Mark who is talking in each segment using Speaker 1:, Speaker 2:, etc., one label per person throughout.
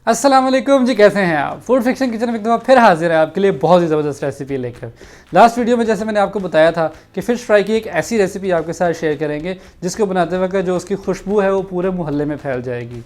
Speaker 1: अस्सलाम वालेकुम जी, कैसे हैं आप। फूड फिक्शन किचन में एक दफ़ा फिर हाजिर है आपके लिए बहुत ही ज़बरदस्त रेसिपी लेकर। लास्ट वीडियो में जैसे मैंने आपको बताया था कि फ़िश फ्राई की एक ऐसी रेसिपी आपके साथ शेयर करेंगे जिसको बनाते वक्त जो उसकी खुशबू है वो पूरे मोहल्ले में फैल जाएगी।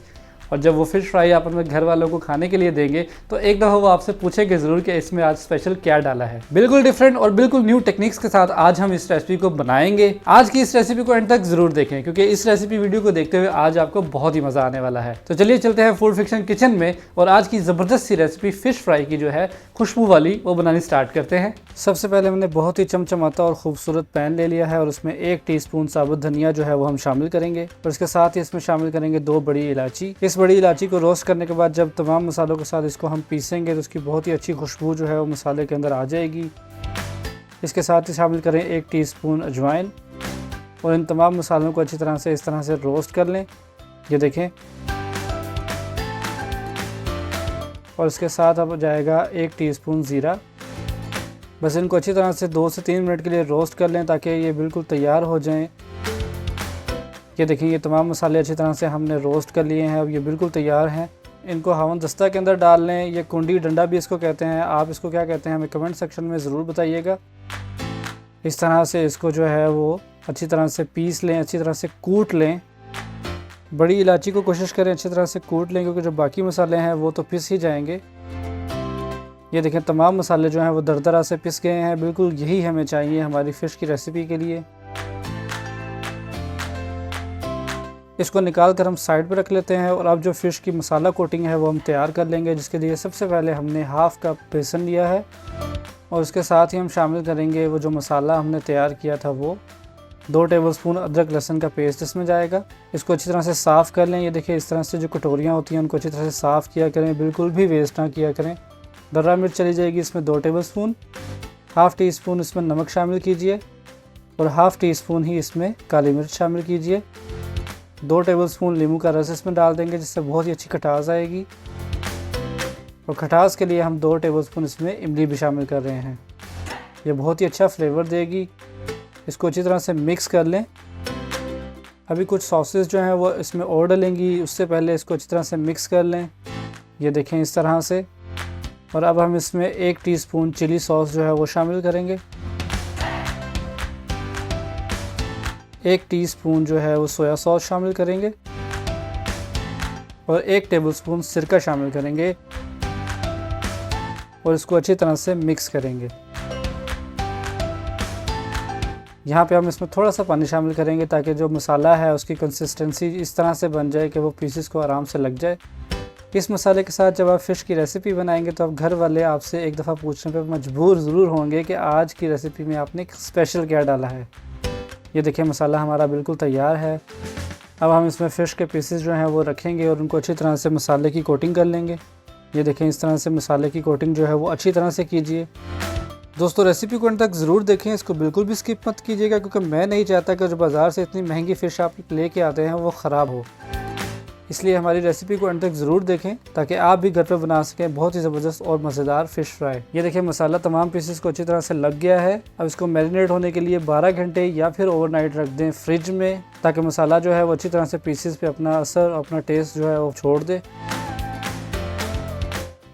Speaker 1: और जब वो फ़िश फ्राई आप अपने घर वालों को खाने के लिए देंगे तो एक दफ़ा वो आपसे पूछेंगे ज़रूर कि इसमें आज स्पेशल क्या डाला है। बिल्कुल डिफरेंट और बिल्कुल न्यू टेक्निक्स के साथ आज हम इस रेसिपी को बनाएंगे। आज की इस रेसिपी को एंड तक ज़रूर देखें क्योंकि इस रेसिपी वीडियो को देखते हुए आज आपको बहुत ही मज़ा आने वाला है। तो चलिए चलते हैं फूड फिक्शन किचन में और आज की ज़बरदस्त सी रेसिपी फ़िश फ्राई की जो है खुशबू वाली वो बनानी स्टार्ट करते हैं। सबसे पहले मैंने बहुत ही चमचमाता और खूबसूरत पैन ले लिया है और उसमें 1 टीस्पून साबुत धनिया जो है वो हम शामिल करेंगे और इसके साथ ही इसमें शामिल करेंगे 2 बड़ी इलायची। इस बड़ी इलायची को रोस्ट करने के बाद जब तमाम मसालों के साथ इसको हम पीसेंगे तो उसकी बहुत ही अच्छी खुशबू जो है वो मसाले के अंदर आ जाएगी। इसके साथ ही शामिल करें 1 टीस्पून अजवाइन और इन तमाम मसालों को अच्छी तरह से इस तरह से रोस्ट कर लें। ये देखें। और इसके साथ अब जाएगा 1 टीस्पून ज़ीरा। बस इनको अच्छी तरह से 2 से 3 मिनट के लिए रोस्ट कर लें ताकि ये बिल्कुल तैयार हो जाएं। ये देखिए, ये तमाम मसाले अच्छी तरह से हमने रोस्ट कर लिए हैं। अब ये बिल्कुल तैयार हैं। इनको हवन दस्ता के अंदर डाल लें। ये कुंडी डंडा भी इसको कहते हैं, आप इसको क्या कहते हैं हमें कमेंट सेक्शन में ज़रूर बताइएगा। इस तरह से इसको जो है वो अच्छी तरह से पीस लें, अच्छी तरह से कूट लें। बड़ी इलायची को कोशिश करें अच्छी तरह से कूट लें क्योंकि जो बाकी मसाले हैं वो तो पिस ही जाएंगे। ये देखें, तमाम मसाले जो हैं वो दरदरा से पिस गए हैं। बिल्कुल यही हमें चाहिए हमारी फ़िश की रेसिपी के लिए। इसको निकाल कर हम साइड पर रख लेते हैं और अब जो फ़िश की मसाला कोटिंग है वो हम तैयार कर लेंगे, जिसके लिए सबसे पहले हमने हाफ़ कप बेसन लिया है और उसके साथ ही हम शामिल करेंगे वो जो मसाला हमने तैयार किया था वो 2 टेबलस्पून अदरक लहसुन का पेस्ट इसमें जाएगा। इसको अच्छी तरह से साफ़ कर लें। ये देखिए, इस तरह से जो कटोरियाँ होती हैं उनको अच्छी तरह से साफ़ किया करें, बिल्कुल भी वेस्ट ना किया करें। दर्रा मिर्च चली जाएगी इसमें 2 टेबलस्पून। हाफ़ टी स्पून इसमें नमक शामिल कीजिए और हाफ़ टी स्पून ही इसमें काली मिर्च शामिल कीजिए। 2 टेबलस्पून नींबू का रस इसमें डाल देंगे जिससे बहुत ही अच्छी खटास आएगी। और खटास के लिए हम 2 टेबलस्पून इसमें इमली भी शामिल कर रहे हैं। ये बहुत ही अच्छा फ्लेवर देगी। इसको अच्छी तरह से मिक्स कर लें। अभी कुछ सॉसेस जो हैं वो इसमें और डलेंगी, उससे पहले इसको अच्छी तरह से मिक्स कर लें। ये देखें इस तरह से। और अब हम इसमें 1 टीस्पून चिली सॉस जो है वो शामिल करेंगे। 1 टीस्पून जो है वो सोया सॉस शामिल करेंगे और 1 टेबलस्पून सिरका शामिल करेंगे और इसको अच्छी तरह से मिक्स करेंगे। यहाँ पे हम इसमें थोड़ा सा पानी शामिल करेंगे ताकि जो मसाला है उसकी कंसिस्टेंसी इस तरह से बन जाए कि वो पीसेस को आराम से लग जाए। इस मसाले के साथ जब आप फ़िश की रेसिपी बनाएंगे तो अब घर वाले आपसे एक दफ़ा पूछने पर मजबूर ज़रूर होंगे कि आज की रेसिपी में आपने स्पेशल क्या डाला है। ये देखिए, मसाला हमारा बिल्कुल तैयार है। अब हम इसमें फ़िश के पीसेस जो हैं वो रखेंगे और उनको अच्छी तरह से मसाले की कोटिंग कर लेंगे। ये देखें, इस तरह से मसाले की कोटिंग जो है वो अच्छी तरह से कीजिए। दोस्तों, रेसिपी को अंत तक ज़रूर देखें, इसको बिल्कुल भी स्किप मत कीजिएगा क्योंकि मैं नहीं चाहता कि जो बाज़ार से इतनी महंगी फ़िश आप लेके आते हैं वो ख़राब हो। इसलिए हमारी रेसिपी को अंत तक ज़रूर देखें ताकि आप भी घर पर बना सकें बहुत ही ज़बरदस्त और मज़ेदार फ़िश फ्राई। ये देखिए, मसाला तमाम पीसेस को अच्छी तरह से लग गया है। अब इसको मैरिनेट होने के लिए 12 घंटे या फिर ओवरनाइट रख दें फ्रिज में ताकि मसाला जो है वो अच्छी तरह से पीसेस पे अपना असर और अपना टेस्ट जो है वो छोड़ दे।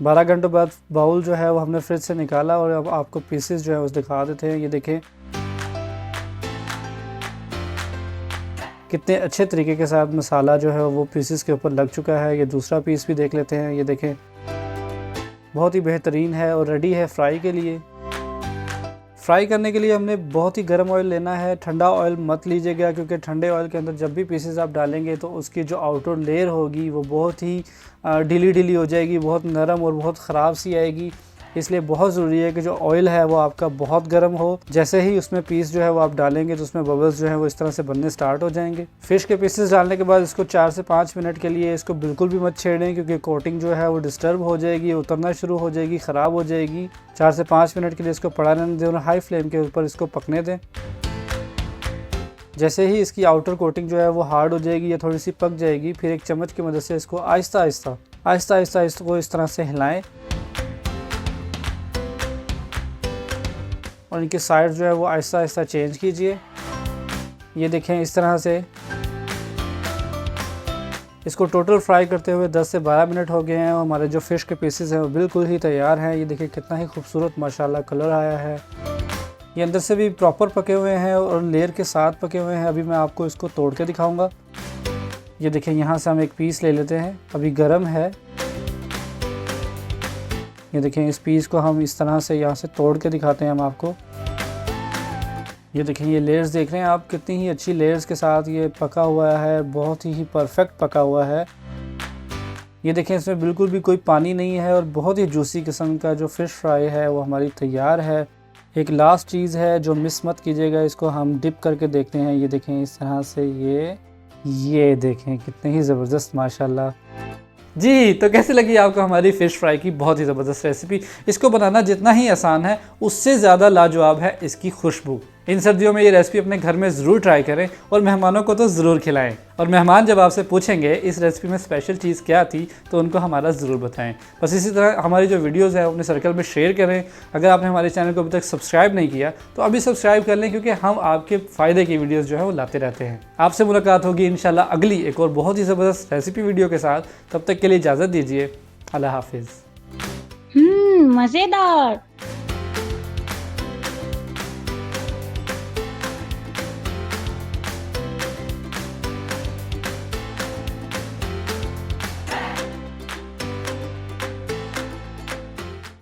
Speaker 1: 12 घंटों बाद बाउल जो है वो हमने फ्रिज से निकाला और अब आपको पीसेस जो है वो दिखा देते हैं। ये देखें कितने अच्छे तरीके के साथ मसाला जो है वो पीसेस के ऊपर लग चुका है। ये दूसरा पीस भी देख लेते हैं। ये देखें, बहुत ही बेहतरीन है और रेडी है फ्राई के लिए। फ्राई करने के लिए हमने बहुत ही गर्म ऑयल लेना है, ठंडा ऑयल मत लीजिएगा क्योंकि ठंडे ऑयल के अंदर जब भी पीसेस आप डालेंगे तो उसकी जो आउटर लेयर होगी वो बहुत ही ढीली ढीली हो जाएगी, बहुत नरम और बहुत ख़राब सी आएगी। इसलिए बहुत ज़रूरी है कि जो ऑयल है वो आपका बहुत गर्म हो। जैसे ही उसमें पीस जो है वो आप डालेंगे तो उसमें बबल्स जो है वो इस तरह से बनने स्टार्ट हो जाएंगे। फ़िश के पीसेस डालने के बाद इसको 4 से 5 मिनट के लिए इसको बिल्कुल भी मत छेड़ें क्योंकि कोटिंग जो है वो डिस्टर्ब हो जाएगी, उतरना शुरू हो जाएगी, ख़राब हो जाएगी। 4 से 5 मिनट के लिए इसको पड़ा रहने दें और हाई फ्लेम के ऊपर इसको पकने दें। जैसे ही इसकी आउटर कोटिंग जो है वो हार्ड हो जाएगी या थोड़ी सी पक जाएगी, फिर एक चम्मच की मदद से इसको आहिस्ता आहिस्ता इसको इस तरह से हिलाएं और इनके साइड जो है वो आहिस्ता आहिस्ता चेंज कीजिए। ये देखें, इस तरह से इसको टोटल फ्राई करते हुए 10 से 12 मिनट हो गए हैं और हमारे जो फ़िश के पीसेस हैं वो बिल्कुल ही तैयार हैं। ये देखिए कितना ही खूबसूरत माशाल्लाह कलर आया है। ये अंदर से भी प्रॉपर पके हुए हैं और लेयर के साथ पके हुए हैं। अभी मैं आपको इसको तोड़ के दिखाऊंगा। ये देखिए यहाँ से हम एक पीस ले लेते हैं, अभी गर्म है। ये देखिए इस पीस को हम इस तरह से यहाँ से तोड़ के दिखाते हैं हम आपको। ये देखें ये लेयर्स देख रहे हैं आप, कितनी ही अच्छी लेयर्स के साथ ये पका हुआ है, बहुत ही परफेक्ट पका हुआ है। ये देखें इसमें बिल्कुल भी कोई पानी नहीं है और बहुत ही जूसी किस्म का जो फ़िश फ्राई है वो हमारी तैयार है। एक लास्ट चीज़ है जो मिस मत कीजिएगा, इसको हम डिप करके देखते हैं। ये देखें इस तरह से ये देखें कितने ही ज़बरदस्त माशाल्लाह। जी, तो कैसी लगी आपको हमारी फ़िश फ्राई की बहुत ही ज़बरदस्त रेसिपी। इसको बनाना जितना ही आसान है उससे ज़्यादा लाजवाब है इसकी खुशबू। इन सर्दियों में ये रेसिपी अपने घर में ज़रूर ट्राई करें और मेहमानों को तो ज़रूर खिलाएं। और मेहमान जब आपसे पूछेंगे इस रेसिपी में स्पेशल चीज़ क्या थी तो उनको हमारा ज़रूर बताएं। बस इसी तरह हमारी जो वीडियोज़ हैं अपने सर्कल में शेयर करें। अगर आपने हमारे चैनल को अभी तक सब्सक्राइब नहीं किया तो अभी सब्सक्राइब कर लें, क्योंकि हम आपके फ़ायदे की वीडियोज़ जो है वो लाते रहते हैं। आपसे मुलाकात होगी इंशाल्लाह अगली एक और बहुत ही ज़बरदस्त रेसिपी वीडियो के साथ। तब तक के लिए इजाज़त दीजिए। अल्लाह हाफिज़।
Speaker 2: मज़ेदार।